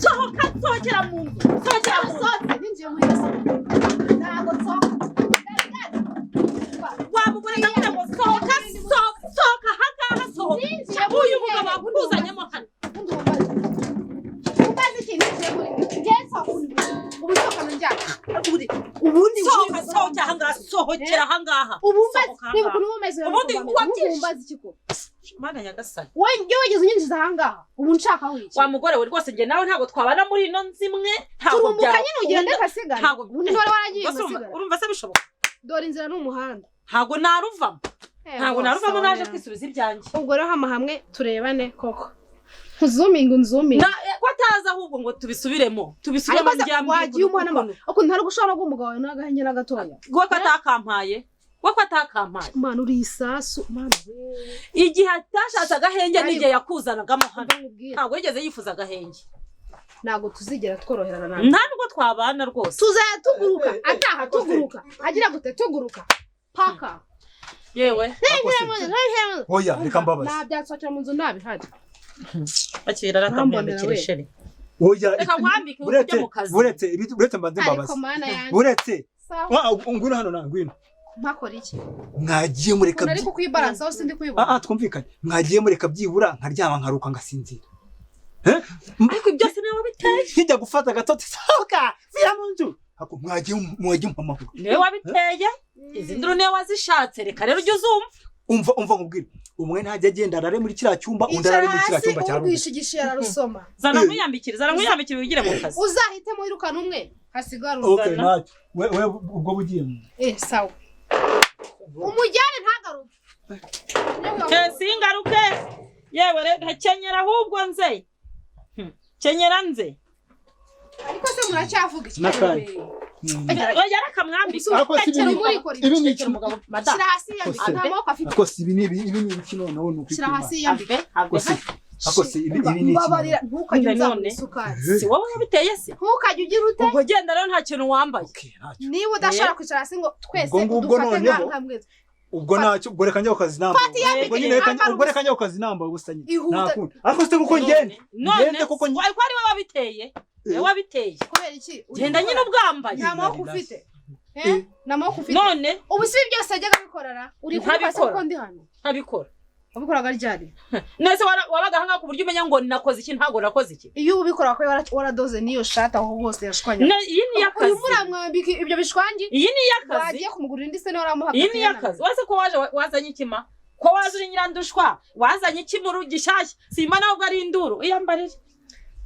sohoka sohokera mu nzu sohokera mu nzu ninjiye muri ese ntago wamugore ndavuga ngo sohoka hangaha sohoka uyu mugabo akuzanyemo hano ubaze ikintu cyemwe ngesa ubusohoka njyana ubundi sohoka hangaha sohokera hangaha ubundi wumbaze ikiko Mana nyagasani wenge wigeze unyinjiza hangaha ubu nshaka wiki wa mugore we rwose nge nawe ntago twabana muri ino nzimwe ntago byakanye n'ugende kasigara ntago ubundi wari waragiye masigara urumva se bishoboka dore inzira n'umuhanda ntago naruvamo naje kwisubiza ibyanjye ubwo rero hamwe turebane koko nzoominga kwataza ahubwo ngo tubisubiremo njyambi wagiye umwana ako ntari gushora gumugabo wawe n'agahenge n'agatoya gwe kwatakampaye Mana uri isasu mana igihe atashatse agahenge n'igihe yakuzanagamo hano ntabwo yigeze yifuza agahenge ntabwo tuzigera tworoherana nawe ntabwo twabana rwose tuzayatuguruka ataha tuguruka agira gute tuguruka paka yewe oya reka mbabaze nabyatsoca mu nzu nabihari akira rakamwambikirisheri oya reka mwambike ujye mu kazi buretse mbanze mbabaze buretse ngwino hano ngwino Makora iki mwagiye mureka ariko kwibalansa hose ndi kwibona twumvikanye mwagiye mureka byibura nkaryama nkaruka ngasinzira ariko byose niwe wabiteye kijya gufata gatoti soka vira mu nzu ako mwagiye mpamahoro niwe wabiteye izi nduru niwe wazishatse reka rero ujye uzumva umva nkubwira umwe ntajya agenda arare muri kiriya cyumba undi arare muri kiriya cyumba cya rugisha igishira rusoma zana mwiyambikire wigire mu kazi uzahitemo wirukana umwe hasigara okay ntacyo we ubwo bugiyemo sawa umujyane ntagaruke singaruke yewe reka kenyera ahubwo nze kenyera nze ariko se muracyavuga iki oya rakamwambika ibi ni iki umugabo madam shira hasi yambika ntamoko afite ako si ibi ni iki noneho nuko shira hasi yambika ako si ibi ni iki ntukajye unzamura isukari si wowe wabiteye se ntukajye ugira ute ubwo genda rero nta kintu wambaye niba udashaka kwicara hasi ngo twese dufate nk'amwe ubwo ntacyo ubwo reka njya ku kazi namba ubwo reka njya ku kazi namba gusa nyine ntakunda ariko se kuko ngende kuko ariko ari wowe wabiteye wabiteye kubera iki genda nyine ubwambaye nta moko ufite namoko ufite none ubu si byose ajyaga bikorara uri kubase ko ndi hano ntabikora ubikoraga ryari nese wabaga hanga ku buryo umenya ngo nakoze iki ntago nakoze iki iyo ubikora ko waradoze niyo shata aho hose yashwanya iyi ni yakazi uyu muramwambika ibyo bishwangi iyi ni yakazi wagiye kumugurira indi se no waramuha iyi ni yakazi wase ko wazanye ikima ko waje uri nyirandushwa wazanye ikimuru gishyashya simba naho bwo ari induru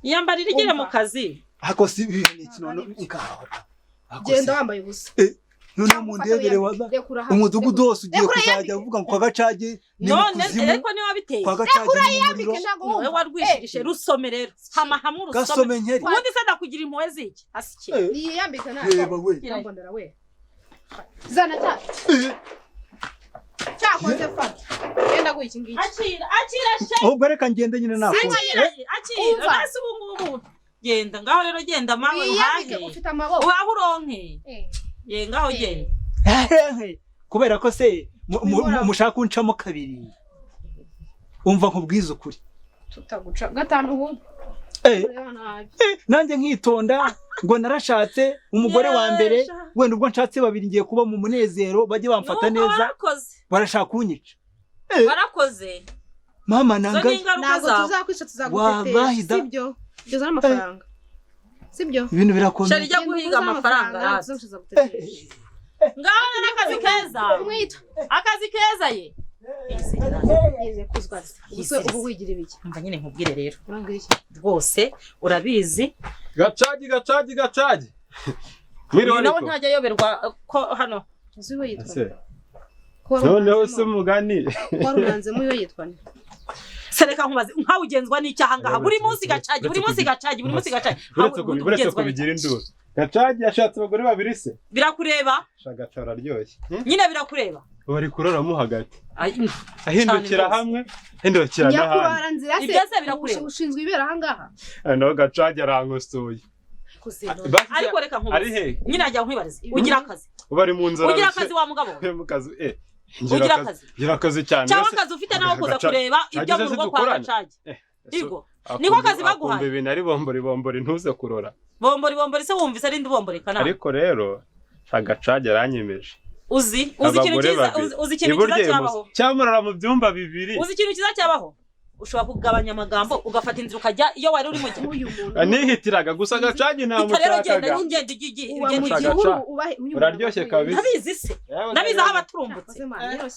iyambarira igire mu kazi ako si ibi ni iki none ikahora genda wambaye ubusa none mu ndegere waza umudugudu wose ugiye kuzajya uvuga ngo kwa gacage none ariko ni wabiteye kwa gacage wowe warwishirishe rusome rero hama urusome ubundi se ndakugira impuhwe ziki asiki ni yambika nawe yambondera we zana cyakoze fata genda guiki ngiki akira she ubwo reka ngende nyine nako akira basi ubungubu genda ngaho rero genda mawe uhahe ufite amaboko uhahe uronke ye ngaho genda kubera ko se mushaka kuncamo kabiri umva nkubwiza ukuri tutaguca gatanu ubu nanjye nkitonda ngo narashatse umugore wa mbere wenda ubwo nshatse babiri ngiye kuba mu munezero bajye bamfata neza barashaka kunyica barakoze mama nanga ntabwo tuzakwica tuzagutetesha sibyo byo zana amafaranga sibyo ibintu birakomeye shari jya guhiga amafaranga ngaho n'akazi keza akazi keza ye yeze kuzwa ubu wigira ibiki mva nyine nkubwire rero rwose urabizi gacagi mwiriwe nawe ntajya yoberwa ko hano uziwe yitwa noneho se mugani waruranze mu yo yitwa ni sereka nkubaze nkawe ugenzwa n'icyaha ngaha buri munsi gacagi buretse ko bigira induru gacagi yashatse abagore babiri se birakureba shagacara aryoshye nyine birakureba bari kuroramo hagati ahindukira hamwe hindukira n'ahandi ibyo se birakureba ushinzwe ibera hangaha no gacagi arangosoye ariko reka nkubaze nyine ajya nkwibariza ugira akazi bari mu nzara ugira akazi wa mugabo mu kazi ugira akazi cyane cyangwa akazi ufite naho kuza kureba ibyo mu rugo kwa gacagi igo niko kazi baguhaye akumva ibintu ari bombori ntuze kurora bombori se wumvise ari ndi bombori kana ariko rero agacaje aranyemeje uzi ikintu cyiza cyabaho cyamurara mu byumba bibiri uzi ikintu cyiza cyabaho ushobora kugabanya amagambo ugafata inzira ukajya iyo wari uri mu gihe anihitiraga gusa agacaje nta mushakaga uraryoshye kabisa nabizi se nabizi aho abaturumbutse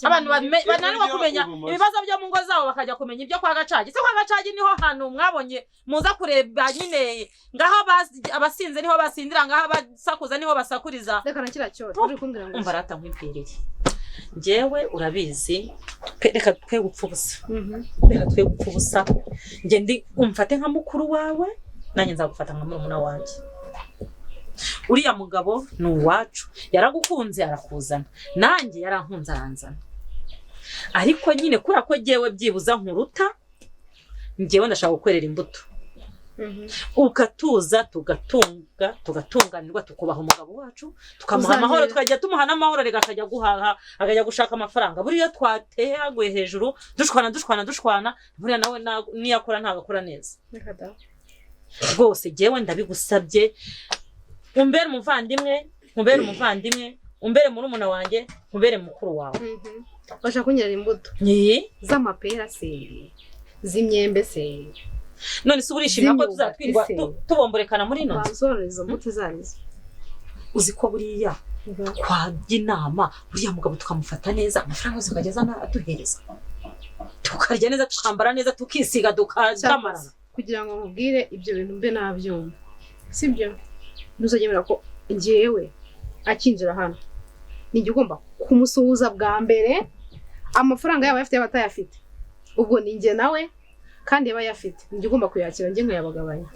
abantu bananirwa kumenya ibibazo byo mu ngo zabo bakajya kumenya ibyo kwa gacaje se kwa gacaje niho hantu mwabonye muza kureba nyine ngaho abasinze niho basindira ngaho abasakuza niho basakuriza reka nakira cyose uri kumbwira ngo umva rata nkwipfiriye njyewe urabizi reka twe gupfubusa reka twe gupfubusa nge ndi umfate nka mukuru wawe nanjye nzagufata nka murumuna wanjye uriya mugabo ni uwacu yaragukunze arakuzana nanjye yarankunze aranzana ariko nyine kubera ko jyewe byibuza nkuruta njyewe ndashaka gukwerera imbuto ukatuza tugatunganirwa tukubaha umugabo wacu tukamuha amahoro tukajya tumuha n'amahoro rega akajya guhaha akajya gushaka amafaranga buriya twatehaguye hejuru dushwana buriya nawe niyakora ntagakora neza rwose jyewe ndabigusabye umbere umuvandimwe umbere murumuna wanjye umbere mukuru wawe bashaka kunyerera imbuto z'amapera se z'imyembe se none se urishimira ko tuzatwirwa tubomborekana muri ino nzo mbuto zarizo uzi ko buriya twajya inama buriya mugabo tukamufata neza amafaranga yose ukageza aduhereza tukarya neza tukambara neza tukisiga tukamarana kugira ngo nkubwire ibyo bintu mbe nabyumva sibyo ntuzagemera ko njyewe akinjira hano nijye ugomba kumusuhuza bwa mbere amafaranga yaba afite y'abatayafite ubwo ni njye nawe kandi yaba yafite nijye ugomba kuyakira njye nkayabagabanya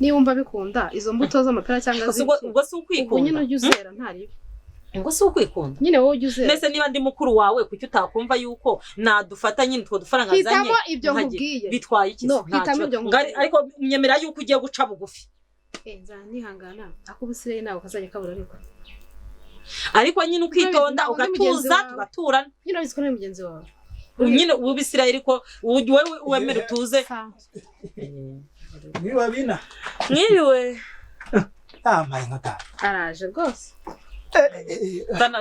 niba umva bikunda izo mbuto z'amapera cyangwa ubwo si ukwikunda nyine ujye uzera ntaribi ngo si ukwikunda nyine wowe ujye uzera nese niba ndi mukuru wawe kuki utakumva yuko nadufata nyine two dufaranga azanye hitamo ibyo nkubwiye bitwaye iki hitamo ibyo nkubwiye ariko nyemera yuko ugiye guca bugufi nzanihangana akubusire nawe kazajya kabura ariko nyine ukitonda ugatuza tugaturana nyine biziko ni mugenzi wawe nyine ubisirayeli ko wowe wemera utuze niba bina mwiriwe amaye nkata araje rwose zana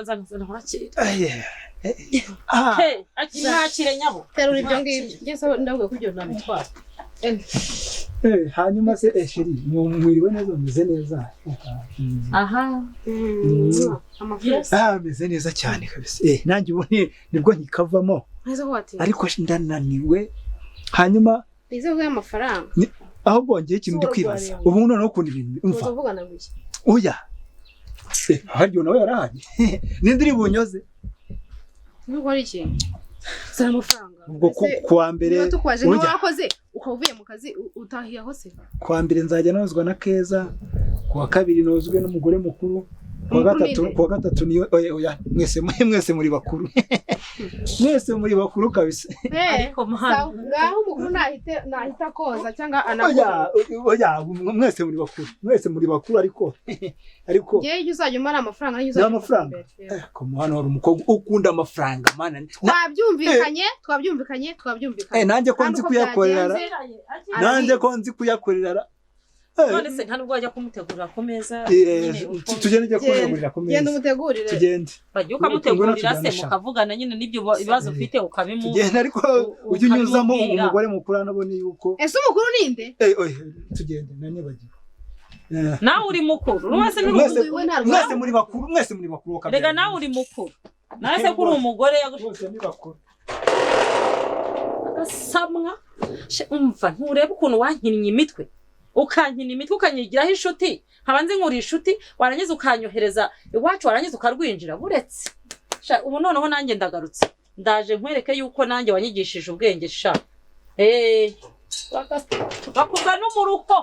akire nyabo terura ibyo ngibyo ngeze ndabwiye ko ibyo nabitwara hanyuma se sheri mwiriwe neza meze neza aha meze neza cyane kabisa nanjye ubone nibwo nkikavamo ariko ndananiwe hanyuma nize bwa amafaranga aho bongeye ikintu ndi kwibaza ubu noneho ukuntu ibintu umva uvugana guki oya haryo nawe yarahari ninde uri bunyoze nuko ari iki sara amafaranga ubwo kuwa mbere tukwaje niwe wakoze ukavuye mu kazi utahiye aho se kuwa mbere nzajya nozwa na Keza kuwa kabiri nozwe n'umugore mukuru kuwa gatatu niyo oya mwese muri bakuru mwese muri bakuru kabisa ariko ngaho umukuru nahita koza cyangwa anakoza oya mwese muri bakuru ariko ngiye uzajya umara amafaranga n'uzaje amafaranga ko muhano hari umukobwa ukunda amafaranga mana twabyumvikanye nanjye ko nzi kuyakorera none se nta nubwo wajya kumutegurira ku meza tugende kumutegurira ku meza genda umutegurire tugende bajya ukamutegurira se mukavugana nyine n'ibyo bibazo ufite ukabimu tugende ariko ujye unyuzamo umugore mukuru anabone yuko ese umukuru ninde tugende nanibagiwe nawe uri mukuru mwese muri bakuru rega nawe uri mukuru nawe se kuri umugore bose ni bakuru agasamwa umva nturebe ukuntu wankinnye imitwe ukankina imitwe ukanyigiraho inshuti nkabanze nkuri inshuti warangiza ukanyohereza iwacu warangiza ukarwinjira buretse ubu noneho nanjye ndagarutse ndaje nkwereke yuko nanjye wanyigishije ubwenge bakubwa no mu ruko